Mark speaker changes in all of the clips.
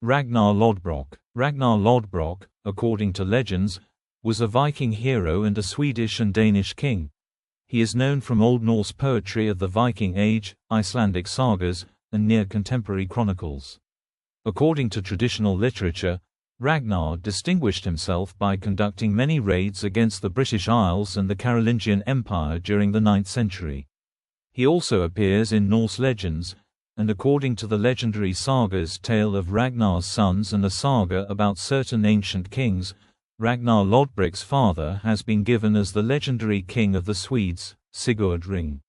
Speaker 1: Ragnar Lodbrok. Ragnar Lodbrok, according to legends, was a Viking hero and a Swedish and Danish king. He is known from Old Norse poetry of the Viking Age, Icelandic sagas, and near-contemporary chronicles. According to traditional literature, Ragnar distinguished himself by conducting many raids against the British Isles and the Carolingian Empire during the 9th century. He also appears in Norse legends, and according to the legendary saga's tale of Ragnar's sons and a saga about certain ancient kings, Ragnar Lodbrok's father has been given as the legendary king of the Swedes, Sigurd Ring.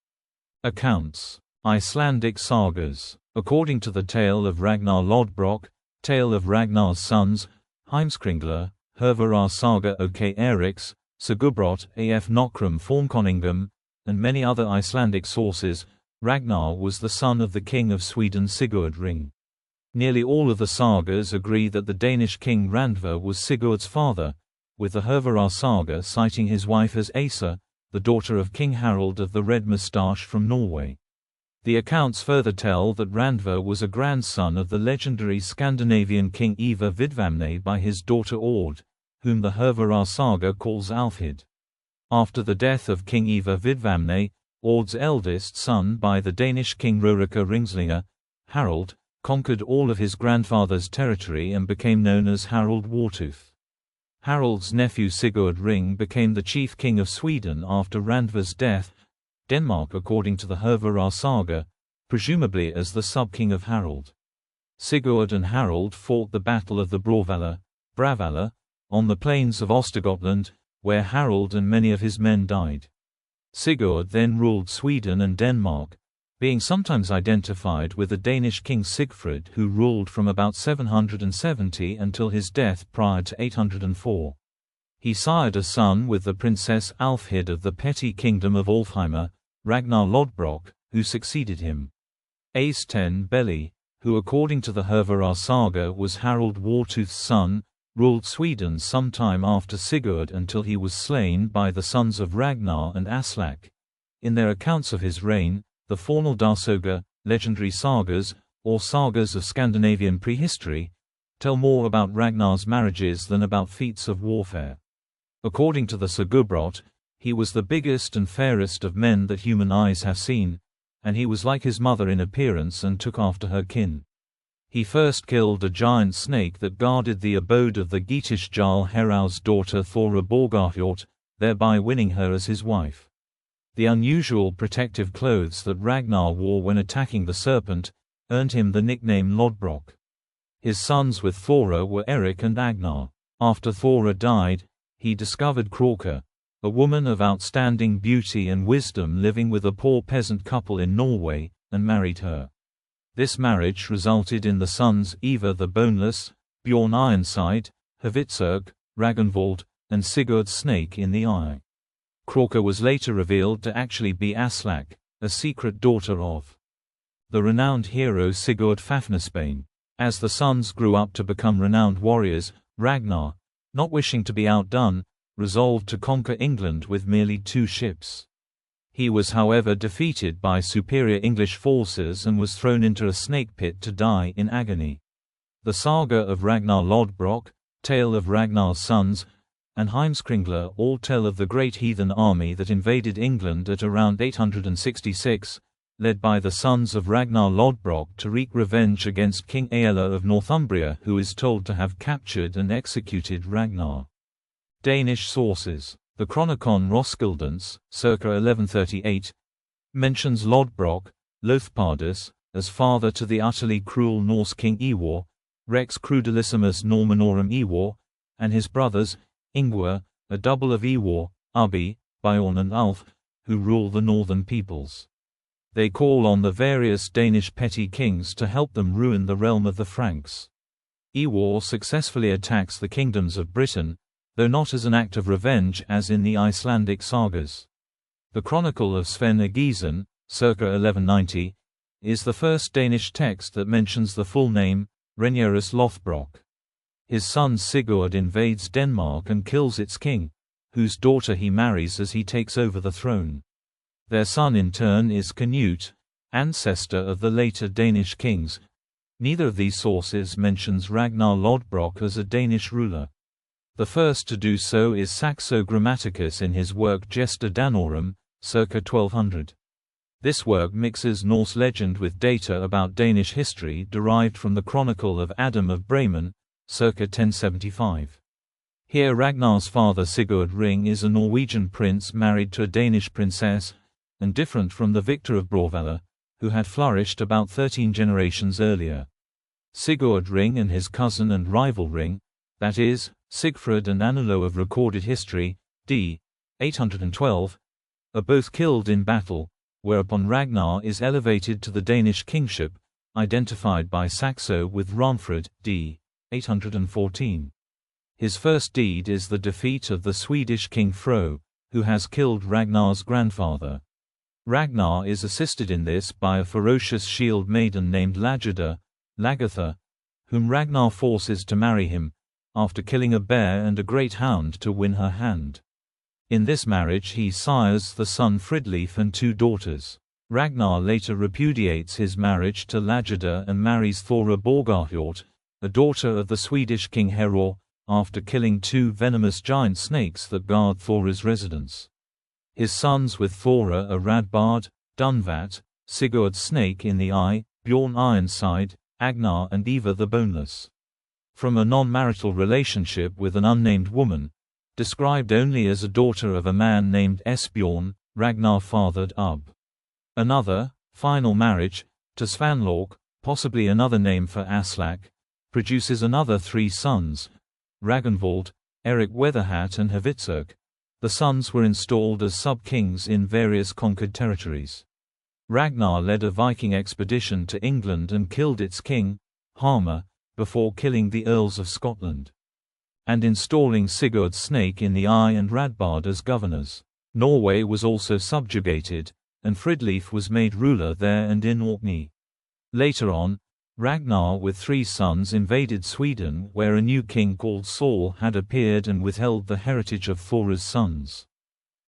Speaker 1: Accounts. Icelandic sagas. According to the tale of Ragnar Lodbrok, tale of Ragnar's sons, Heimskringla, Hervarar saga OK Eriks, Segubrot af Nokrum Formkoningum, and many other Icelandic sources, Ragnar was the son of the king of Sweden Sigurd Ring. Nearly all of the sagas agree that the Danish king Randver was Sigurd's father, with the Hervarar saga citing his wife as Asa, the daughter of King Harald of the Red Moustache from Norway. The accounts further tell that Randver was a grandson of the legendary Scandinavian king Ivar Vidvamne by his daughter Aud, whom the Hervarar saga calls Alfhid. After the death of King Ivar Vidvamne, Aud's eldest son by the Danish king Rorica Ringslinger, Harald, conquered all of his grandfather's territory and became known as Harald Wartooth. Harald's nephew Sigurd Ring became the chief king of Sweden after Randver's death, Denmark according to the Hervarar saga, presumably as the sub-king of Harald. Sigurd and Harald fought the Battle of the Bravalla, on the plains of Östergötland, where Harald and many of his men died. Sigurd then ruled Sweden and Denmark, being sometimes identified with the Danish king Sigfrid, who ruled from about 770 until his death prior to 804. He sired a son with the Princess Alfhid of the petty kingdom of Alfheimr, Ragnar Lodbrok, who succeeded him. Ace 10 Belli, who according to the Hervarar saga was Harald Wartooth's son, ruled Sweden sometime after Sigurd until he was slain by the sons of Ragnar and Aslak. In their accounts of his reign, the Fornaldarsoga, legendary sagas, or sagas of Scandinavian prehistory, tell more about Ragnar's marriages than about feats of warfare. According to the Segubrot, he was the biggest and fairest of men that human eyes have seen, and he was like his mother in appearance and took after her kin. He first killed a giant snake that guarded the abode of the Geatish Jarl Heraud's daughter Thora Borgarhjort, thereby winning her as his wife. The unusual protective clothes that Ragnar wore when attacking the serpent earned him the nickname Lodbrok. His sons with Thora were Eric and Agnar. After Thora died, he discovered Kråka, a woman of outstanding beauty and wisdom living with a poor peasant couple in Norway, and married her. This marriage resulted in the sons Ivar the Boneless, Bjorn Ironside, Hvitserg, Ragnvald, and Sigurd Snake in the Eye. Kråka was later revealed to actually be Aslak, a secret daughter of the renowned hero Sigurd Fafnisbane. As the sons grew up to become renowned warriors, Ragnar, not wishing to be outdone, resolved to conquer England with merely 2 ships. He was however defeated by superior English forces and was thrown into a snake pit to die in agony. The saga of Ragnar Lodbrok, tale of Ragnar's sons, and Heimskringla all tell of the great heathen army that invaded England at around 866, led by the sons of Ragnar Lodbrok to wreak revenge against King Aella of Northumbria, who is told to have captured and executed Ragnar. Danish sources. The Chronicon Roskildens, circa 1138, mentions Lodbrok, Lothpardus, as father to the utterly cruel Norse king Ivar, Rex Crudelissimus Normanorum Ivar, and his brothers, Ingvar, a double of Ivar, Ubbi, Bjorn and Ulf, who rule the northern peoples. They call on the various Danish petty kings to help them ruin the realm of the Franks. Ivar successfully attacks the kingdoms of Britain, though not as an act of revenge as in the Icelandic sagas. The Chronicle of Sven Egison, circa 1190, is the first Danish text that mentions the full name, Ragnaris Lothbrok. His son Sigurd invades Denmark and kills its king, whose daughter he marries as he takes over the throne. Their son in turn is Canute, ancestor of the later Danish kings, Neither of these sources mentions Ragnar Lodbrok as a Danish ruler. The first to do so is Saxo Grammaticus in his work Gesta Danorum, circa 1200. This work mixes Norse legend with data about Danish history derived from the Chronicle of Adam of Bremen, circa 1075. Here Ragnar's father Sigurd Ring is a Norwegian prince married to a Danish princess, and different from the Victor of Bråvalla, who had flourished about 13 generations earlier. Sigurd Ring and his cousin and rival Ring, that is, Sigfrid and Anilo of recorded history, d. 812, are both killed in battle, whereupon Ragnar is elevated to the Danish kingship, identified by Saxo with Ragnfrid, d. 814. His first deed is the defeat of the Swedish king Fro, who has killed Ragnar's grandfather. Ragnar is assisted in this by a ferocious shield maiden named Lagerda, Lagertha, whom Ragnar forces to marry him, after killing a bear and a great hound to win her hand. In this marriage he sires the son Fridleif and 2 daughters. Ragnar later repudiates his marriage to Lagerda and marries Thora Borgarhjort, a daughter of the Swedish king Heror, after killing 2 venomous giant snakes that guard Thora's residence. His sons with Thora are Radbard, Dunvat, Sigurd Snake in the Eye, Bjorn Ironside, Agnar and Ivar the Boneless. From a non-marital relationship with an unnamed woman, described only as a daughter of a man named Esbjorn, Ragnar fathered Ub. Another, final marriage, to Svanlork, possibly another name for Aslak, produces another 3 sons, Ragnvald, Eric Weatherhat and Havitserk. The sons were installed as sub-kings in various conquered territories. Ragnar led a Viking expedition to England and killed its king, Harma, before killing the Earls of Scotland, and installing Sigurd Snake in the Eye and Radbard as governors. Norway was also subjugated, and Fridleif was made ruler there and in Orkney. Later on, Ragnar with 3 sons invaded Sweden, where a new king called Saul had appeared and withheld the heritage of Thora's sons.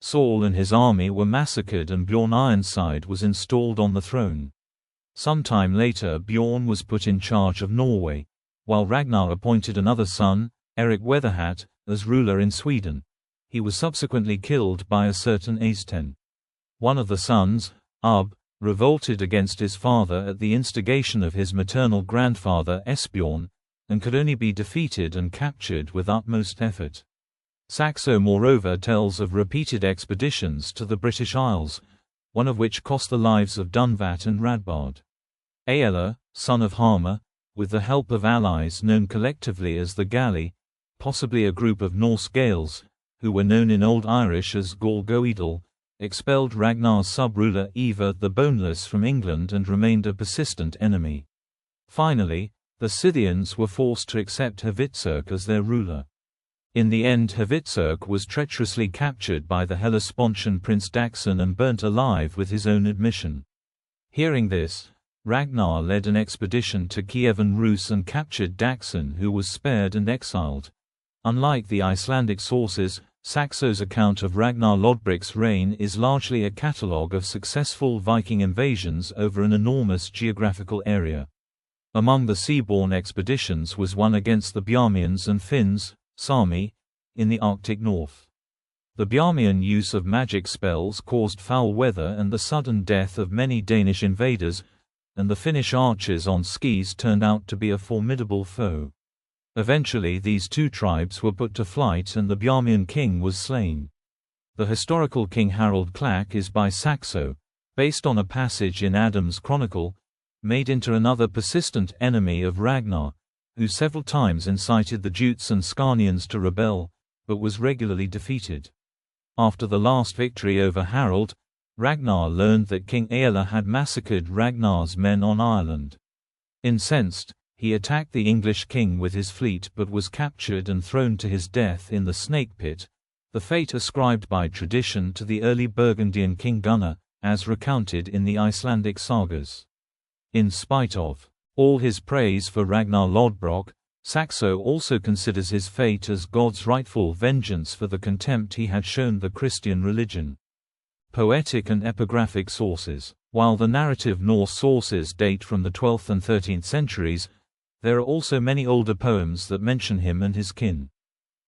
Speaker 1: Saul and his army were massacred and Bjorn Ironside was installed on the throne. Sometime later Bjorn was put in charge of Norway, while Ragnar appointed another son, Eric Weatherhat, as ruler in Sweden. He was subsequently killed by a certain Eystein. One of the sons, Ub, revolted against his father at the instigation of his maternal grandfather Esbjorn, and could only be defeated and captured with utmost effort. Saxo moreover tells of repeated expeditions to the British Isles, one of which cost the lives of Dunvat and Radbard. Aella, son of Harma, with the help of allies known collectively as the Galli, possibly a group of Norse Gaels, who were known in Old Irish as Galgoidal, expelled Ragnar's sub-ruler Ivar the Boneless from England and remained a persistent enemy. Finally, the Scythians were forced to accept Havitserk as their ruler. In the end Havitserk was treacherously captured by the Hellespontian prince Daxon and burnt alive with his own admission. Hearing this, Ragnar led an expedition to Kievan Rus and captured Daxon, who was spared and exiled. Unlike the Icelandic sources, Saxo's account of Ragnar Lodbrok's reign is largely a catalogue of successful Viking invasions over an enormous geographical area. Among the seaborne expeditions was one against the Bjarmians and Finns, Sami, in the Arctic North. The Bjarmian use of magic spells caused foul weather and the sudden death of many Danish invaders, and the Finnish archers on skis turned out to be a formidable foe. Eventually these 2 tribes were put to flight and the Bjarmian king was slain. The historical King Harald Klak is by Saxo, based on a passage in Adam's Chronicle, made into another persistent enemy of Ragnar, who several times incited the Jutes and Scanians to rebel, but was regularly defeated. After the last victory over Harald, Ragnar learned that King Aella had massacred Ragnar's men on Ireland. Incensed, he attacked the English king with his fleet but was captured and thrown to his death in the Snake Pit, the fate ascribed by tradition to the early Burgundian king Gunnar, as recounted in the Icelandic sagas. In spite of all his praise for Ragnar Lodbrok, Saxo also considers his fate as God's rightful vengeance for the contempt he had shown the Christian religion. Poetic and epigraphic sources. While the narrative Norse sources date from the 12th and 13th centuries, there are also many older poems that mention him and his kin.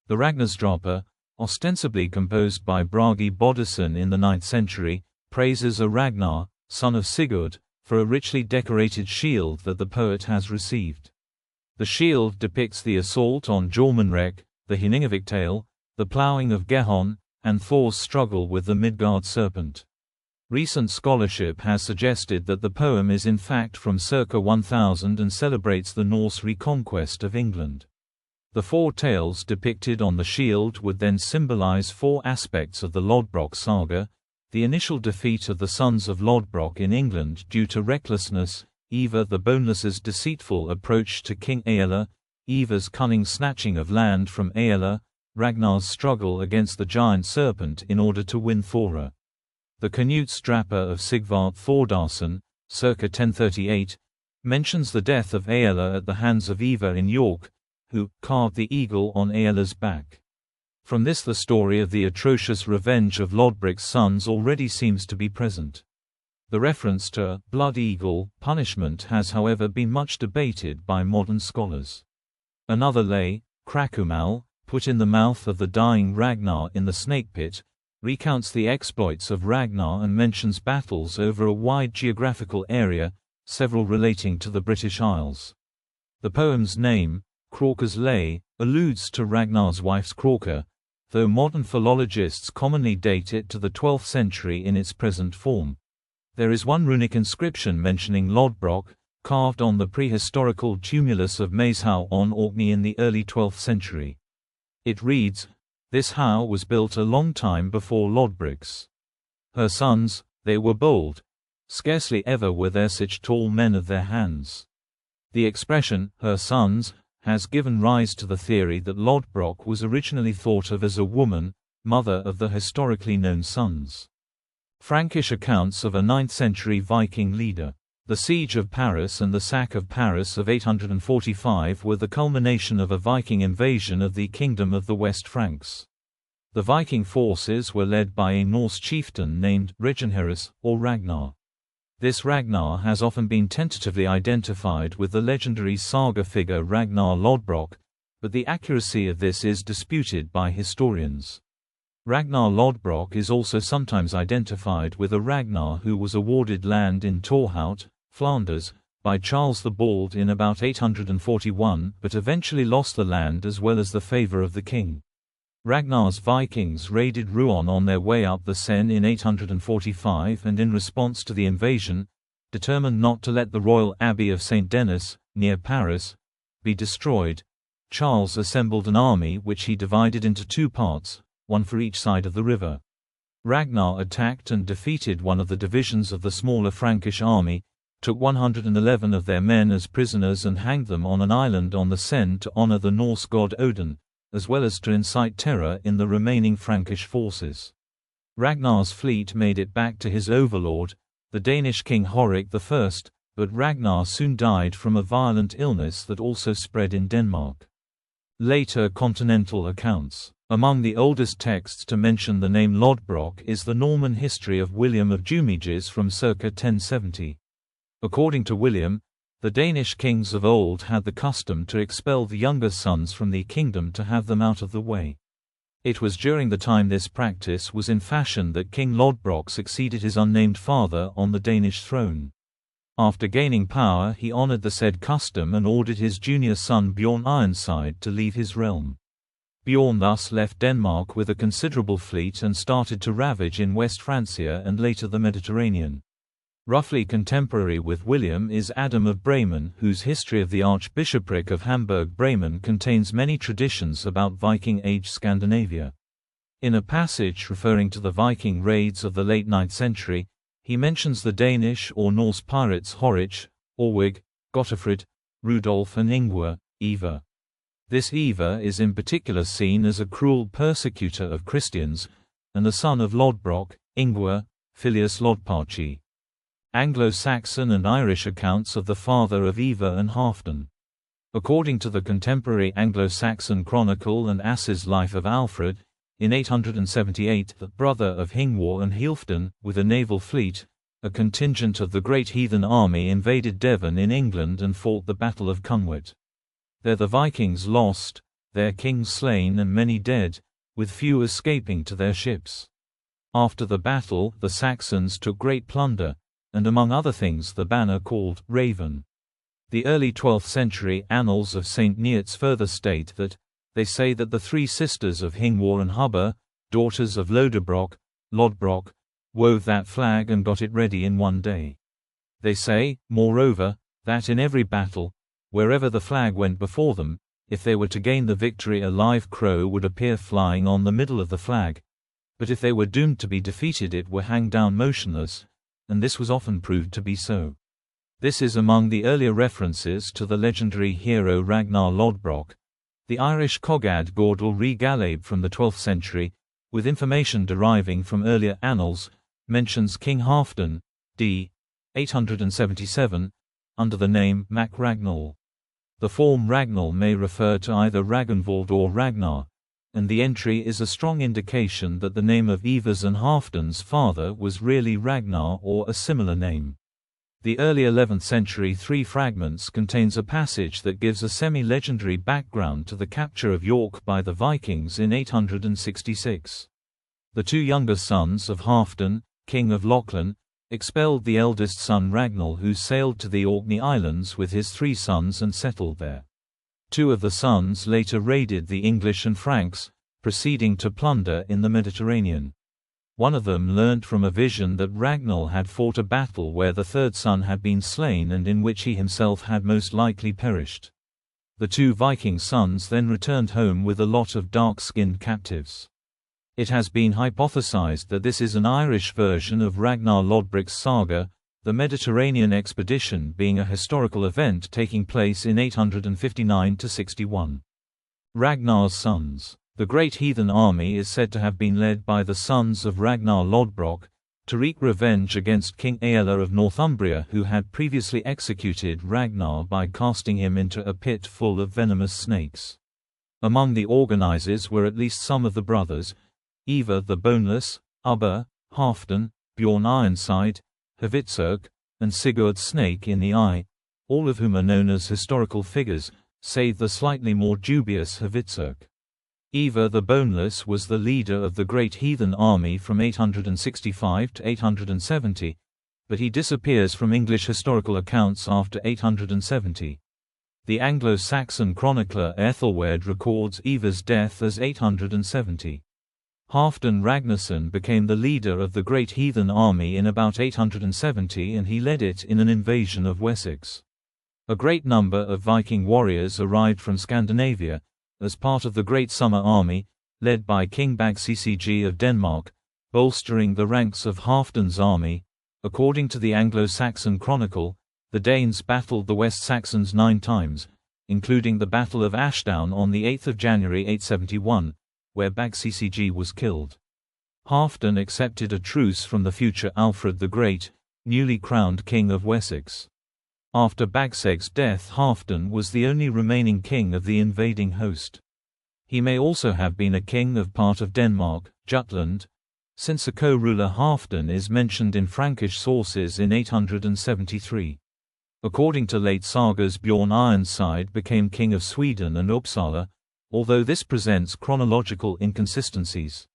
Speaker 1: The Ragnarsdrapa, ostensibly composed by Bragi Boddason in the 9th century, praises a Ragnar, son of Sigurd, for a richly decorated shield that the poet has received. The shield depicts the assault on Jormunrek, the Hiningavik tale, the ploughing of Gehon, and Thor's struggle with the Midgard serpent. Recent scholarship has suggested that the poem is in fact from circa 1000 and celebrates the Norse reconquest of England. The four tales depicted on the shield would then symbolize four aspects of the Lodbrok saga: the initial defeat of the sons of Lodbrok in England due to recklessness, Ivar the Boneless's deceitful approach to King Aella, Ivar's cunning snatching of land from Aella, Ragnar's struggle against the giant serpent in order to win Thora. The Knut-Strappa of Sigvard Thordarson, circa 1038, mentions the death of Aella at the hands of Ivar in York, who carved the eagle on Aella's back. From this the story of the atrocious revenge of Lodbrok's sons already seems to be present. The reference to blood eagle punishment has however been much debated by modern scholars. Another lay, Krakumal, put in the mouth of the dying Ragnar in the snake pit, recounts the exploits of Ragnar and mentions battles over a wide geographical area, several relating to the British Isles. The poem's name, Crawker's Lay, alludes to Ragnar's wife's Crawker, though modern philologists commonly date it to the 12th century in its present form. There is one runic inscription mentioning Lodbrok, carved on the prehistorical tumulus of Maeshowe on Orkney in the early 12th century. It reads, "This howe was built a long time before Lodbrok's. Her sons, they were bold. Scarcely ever were there such tall men of their hands." The expression, "her sons," has given rise to the theory that Lodbrok was originally thought of as a woman, mother of the historically known sons. Frankish accounts of a 9th-century Viking leader. The siege of Paris and the sack of Paris of 845 were the culmination of a Viking invasion of the kingdom of the West Franks. The Viking forces were led by a Norse chieftain named Reginherus, or Ragnar. This Ragnar has often been tentatively identified with the legendary saga figure Ragnar Lodbrok, but the accuracy of this is disputed by historians. Ragnar Lodbrok is also sometimes identified with a Ragnar who was awarded land in Torhout, Flanders, by Charles the Bald in about 841 but eventually lost the land as well as the favor of the king. Ragnar's Vikings raided Rouen on their way up the Seine in 845 and in response to the invasion, determined not to let the royal abbey of Saint Denis, near Paris, be destroyed. Charles assembled an army which he divided into two parts, one for each side of the river. Ragnar attacked and defeated one of the divisions of the smaller Frankish army, took 111 of their men as prisoners and hanged them on an island on the Seine to honor the Norse god Odin, as well as to incite terror in the remaining Frankish forces. Ragnar's fleet made it back to his overlord, the Danish king Horik I, but Ragnar soon died from a violent illness that also spread in Denmark. Later continental accounts. Among the oldest texts to mention the name Lodbrok is the Norman history of William of Jumiges from circa 1070. According to William, the Danish kings of old had the custom to expel the younger sons from the kingdom to have them out of the way. It was during the time this practice was in fashion that King Lodbrok succeeded his unnamed father on the Danish throne. After gaining power, he honored the said custom and ordered his junior son Bjorn Ironside to leave his realm. Bjorn thus left Denmark with a considerable fleet and started to ravage in West Francia and later the Mediterranean. Roughly contemporary with William is Adam of Bremen, whose history of the Archbishopric of Hamburg-Bremen contains many traditions about Viking Age Scandinavia. In a passage referring to the Viking raids of the late 9th century, he mentions the Danish or Norse pirates Horich, Orwig, Gottefrid, Rudolf and Ingvar, Ivar. This Ivar is in particular seen as a cruel persecutor of Christians, and the son of Lodbrok, Ingvar, Filius Lodbrokii. Anglo-Saxon and Irish accounts of the father of Ivar and Halfdan. According to the contemporary Anglo-Saxon Chronicle and Ass's Life of Alfred, in 878 the brother of Hingwar and Halfdan, with a naval fleet, a contingent of the great heathen army invaded Devon in England and fought the Battle of Cunwit. There the Vikings lost, their king slain and many dead, with few escaping to their ships. After the battle, the Saxons took great plunder, and among other things the banner called Raven. The early 12th century annals of St. Neots further state that, they say that the three sisters of Hingwar and Hubba, daughters of Lodbrok, wove that flag and got it ready in one day. They say, moreover, that in every battle, wherever the flag went before them, if they were to gain the victory a live crow would appear flying on the middle of the flag, but if they were doomed to be defeated it would hang down motionless, and this was often proved to be so. This is among the earlier references to the legendary hero Ragnar Lodbrok. The Irish Cogad Gordel Re-Galab from the 12th century, with information deriving from earlier annals, mentions King Halfdan, d. 877, under the name Mac Ragnall. The form Ragnall may refer to either Ragnvald or Ragnar, and the entry is a strong indication that the name of Ivar's and Halfdan's father was really Ragnar or a similar name. The early 11th century Three Fragments contains a passage that gives a semi-legendary background to the capture of York by the Vikings in 866. The two younger sons of Halfdan, king of Lochlan, expelled the eldest son Ragnall, who sailed to the Orkney Islands with his three sons and settled there. Two of the sons later raided the English and Franks, proceeding to plunder in the Mediterranean. One of them learned from a vision that Ragnall had fought a battle where the third son had been slain and in which he himself had most likely perished. The two Viking sons then returned home with a lot of dark-skinned captives. It has been hypothesized that this is an Irish version of Ragnar Lodbrok's saga, the Mediterranean expedition being a historical event taking place in 859–61. Ragnar's sons. The great heathen army is said to have been led by the sons of Ragnar Lodbrok, to wreak revenge against King Aella of Northumbria, who had previously executed Ragnar by casting him into a pit full of venomous snakes. Among the organizers were at least some of the brothers, Ivar the Boneless, Ubba, Halfdan, Bjorn Ironside, Hvitserk, and Sigurd Snake in the Eye, all of whom are known as historical figures, save the slightly more dubious Hvitserk. Ivar the Boneless was the leader of the great heathen army from 865 to 870, but he disappears from English historical accounts after 870. The Anglo-Saxon chronicler Ethelwerd records Ivar's death as 870. Halfdan Ragnarsson became the leader of the great heathen army in about 870 and he led it in an invasion of Wessex. A great number of Viking warriors arrived from Scandinavia, as part of the Great Summer Army, led by King Bagccg of Denmark, bolstering the ranks of Halfdan's army. According to the Anglo-Saxon Chronicle, the Danes battled the West Saxons 9 times, including the Battle of Ashdown on 8 January 871, where Bagccg was killed. Halfdan accepted a truce from the future Alfred the Great, newly crowned King of Wessex. After Bagceg's death, Halfdan was the only remaining king of the invading host. He may also have been a king of part of Denmark, Jutland, since a co-ruler Halfdan is mentioned in Frankish sources in 873. According to late sagas, Bjorn Ironside became king of Sweden and Uppsala, although this presents chronological inconsistencies.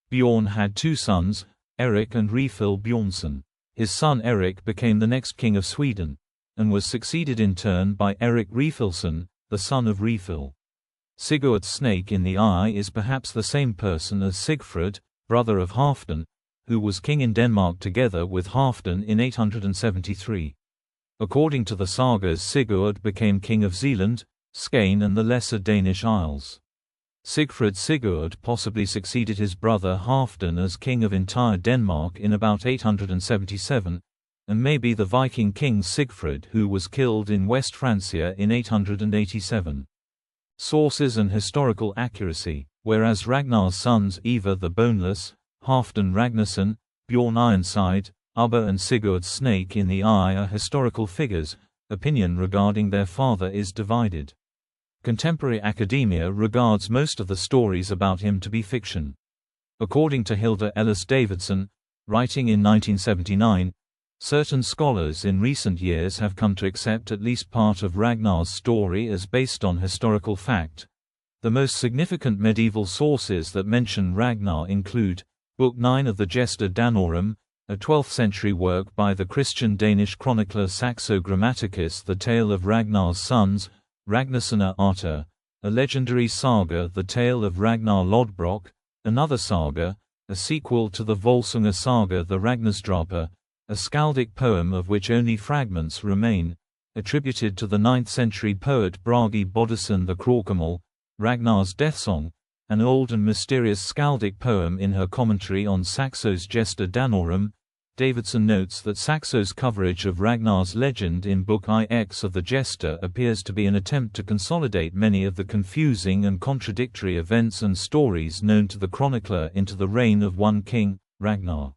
Speaker 1: Bjorn had two sons, Eric and Refil Bjornsson. His son Eric became the next king of Sweden, and was succeeded in turn by Eric Refilsson, the son of Refil. Sigurd Snake in the Eye is perhaps the same person as Sigfrid, brother of Halfdan, who was king in Denmark together with Halfdan in 873. According to the sagas, Sigurd became king of Zealand, Skane and the lesser Danish Isles. Sigurd possibly succeeded his brother Halfdan as king of entire Denmark in about 877, and maybe the Viking king Sigfrid, who was killed in West Francia in 887. Sources and historical accuracy. Whereas Ragnar's sons Ivar the Boneless, Halfdan Ragnarsson, Bjorn Ironside, Ubba and Sigurd Snake in the Eye are historical figures, opinion regarding their father is divided. Contemporary academia regards most of the stories about him to be fiction. According to Hilda Ellis Davidson, writing in 1979, Certain scholars in recent years have come to accept at least part of Ragnar's story as based on historical fact. The most significant medieval sources that mention Ragnar include Book 9 of the Gesta Danorum, a 12th-century work by the Christian Danish chronicler Saxo Grammaticus, the tale of Ragnar's sons, Ragnarssonar Arta, a legendary saga, the tale of Ragnar Lodbrok, another saga, a sequel to the Volsunga saga, the Ragnarsdrapa, a skaldic poem of which only fragments remain, attributed to the 9th-century poet Bragi Boddason the Kråkemål, Ragnar's death song, an old and mysterious skaldic poem in her commentary on Saxo's Gesta Danorum. Davidson notes that Saxo's coverage of Ragnar's legend in Book IX of the Gesta appears to be an attempt to consolidate many of the confusing and contradictory events and stories known to the chronicler into the reign of one king, Ragnar.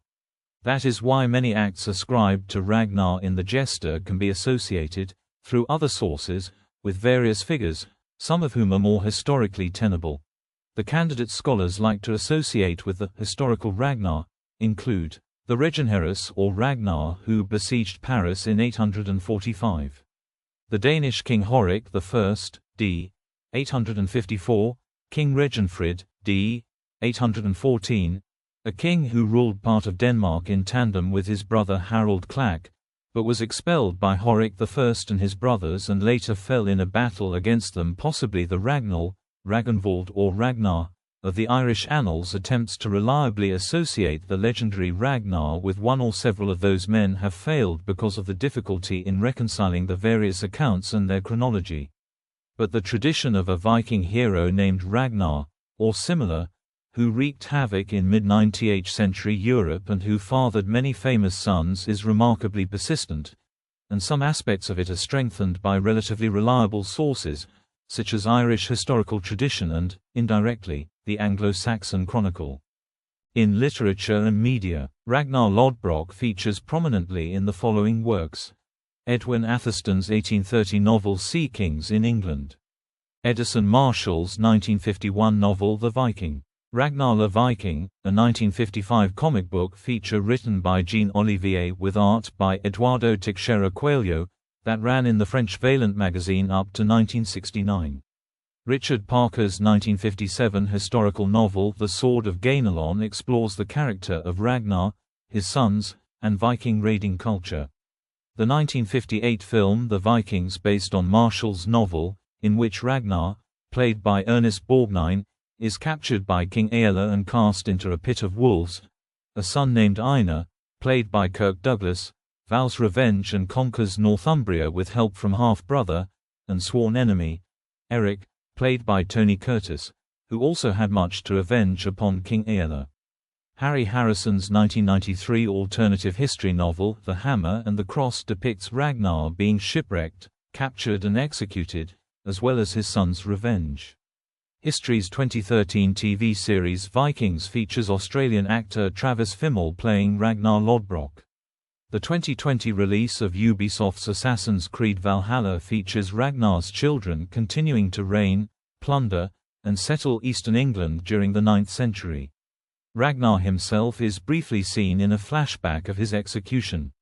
Speaker 1: That is why many acts ascribed to Ragnar in the Gesta can be associated, through other sources, with various figures, some of whom are more historically tenable. The candidate scholars like to associate with the historical Ragnar include the Regenherus or Ragnar who besieged Paris in 845. The Danish king Horik I, d. 854, King Reginfrid, d. 814, a king who ruled part of Denmark in tandem with his brother Harald Klak, but was expelled by Horik I and his brothers and later fell in a battle against them. Possibly the Ragnall, Ragnvald or Ragnar, of the Irish annals attempts to reliably associate the legendary Ragnar with one or several of those men have failed because of the difficulty in reconciling the various accounts and their chronology. But the tradition of a Viking hero named Ragnar, or similar, who wreaked havoc in mid-19th century Europe and who fathered many famous sons is remarkably persistent, and some aspects of it are strengthened by relatively reliable sources, such as Irish historical tradition and, indirectly, the Anglo-Saxon Chronicle. In literature and media, Ragnar Lodbrok features prominently in the following works: Edwin Atherstone's 1830 novel Sea Kings in England, Edison Marshall's 1951 novel The Viking, Ragnar le Viking, a 1955 comic book feature written by Jean Olivier with art by Eduardo Teixeira Coelho, that ran in the French Vaillant magazine up to 1969. Richard Parker's 1957 historical novel The Sword of Gainalon explores the character of Ragnar, his sons, and Viking raiding culture. The 1958 film The Vikings, based on Marshall's novel, in which Ragnar, played by Ernest Borgnine, is captured by King Aelle and cast into a pit of wolves. A son named Einar, played by Kirk Douglas, vows revenge and conquers Northumbria with help from half-brother, and sworn enemy, Eric, played by Tony Curtis, who also had much to avenge upon King Aelle. Harry Harrison's 1993 alternative history novel The Hammer and the Cross depicts Ragnar being shipwrecked, captured and executed, as well as his son's revenge. History's 2013 TV series Vikings features Australian actor Travis Fimmel playing Ragnar Lodbrok. The 2020 release of Ubisoft's Assassin's Creed Valhalla features Ragnar's children continuing to reign, plunder, and settle eastern England during the 9th century. Ragnar himself is briefly seen in a flashback of his execution.